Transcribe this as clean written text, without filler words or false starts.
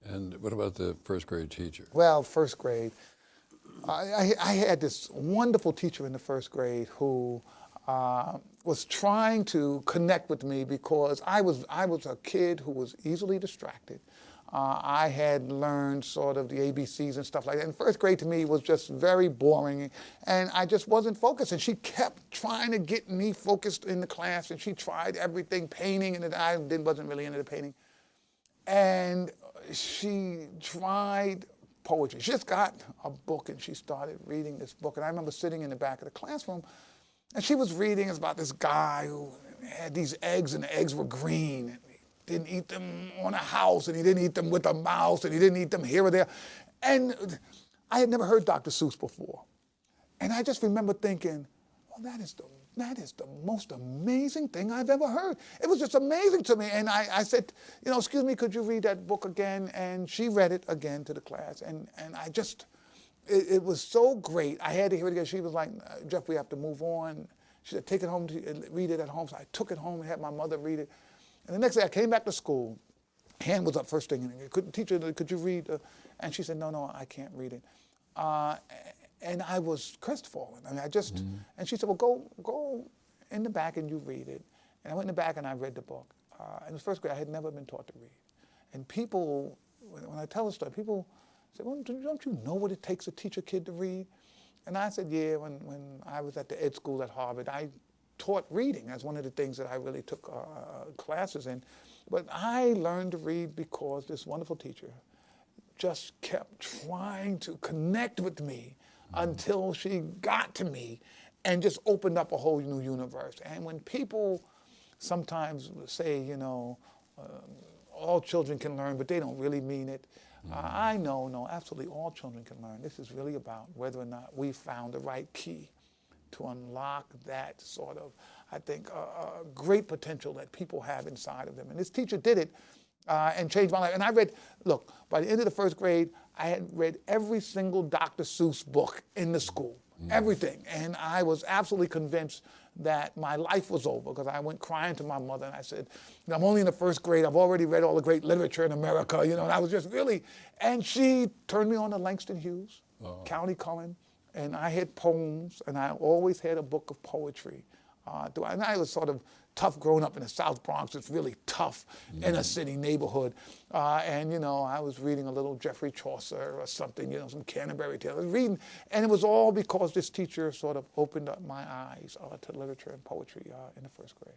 And what about the first grade teacher? Well, first grade, I had this wonderful teacher in the first grade who was trying to connect with me because I was a kid who was easily distracted. I had learned sort of the ABCs and stuff like that. And first grade to me was just very boring, and I just wasn't focused. And she kept trying to get me focused in the class, and she tried everything, painting, and I wasn't really into the painting. And she tried poetry. She just got a book, and she started reading this book. And I remember sitting in the back of the classroom, and she was reading about this guy who had these eggs, and the eggs were green. And he didn't eat them on a house, and he didn't eat them with a mouse, and he didn't eat them here or there. And I had never heard Dr. Seuss before. And I just remember thinking, well, that is the most amazing thing I've ever heard. It was just amazing to me. And I said, excuse me, could you read that book again? And she read it again to the class. And I just, it was so great. I had to hear it again. She was like, Jeff, we have to move on. She said, take it home, read it at home. So I took it home and had my mother read it. And the next day I came back to school. Hand was up first thing. And teacher, could you read? And she said, no, I can't read it. And I was crestfallen. I mean, and she said, well, go in the back and you read it. And I went in the back and I read the book. In the first grade, I had never been taught to read. And people, when I tell a story, people say, well, don't you know what it takes to teach a kid to read? And I said, yeah, when I was at the ed school at Harvard, I taught reading. That's one of the things that I really took classes in. But I learned to read because this wonderful teacher just kept trying to connect with me until she got to me and just opened up a whole new universe. And when people sometimes say, all children can learn, but they don't really mean it, I know, no, absolutely all children can learn. This is really about whether or not we found the right key to unlock that sort of, I think, great potential that people have inside of them. And this teacher did it and changed my life. And I read, look, by the end of the first grade, I had read every single Dr. Seuss book in the school, everything. And I was absolutely convinced that my life was over because I went crying to my mother and I said, I'm only in the first grade, I've already read all the great literature in America, and I was just really, and she turned me on to Langston Hughes, County Cullen, and I had poems, and I always had a book of poetry. And I was sort of tough growing up in the South Bronx. It's really tough inner city neighborhood. And, I was reading a little Geoffrey Chaucer or something, some Canterbury Tales. I was reading, and it was all because this teacher sort of opened up my eyes to literature and poetry in the first grade.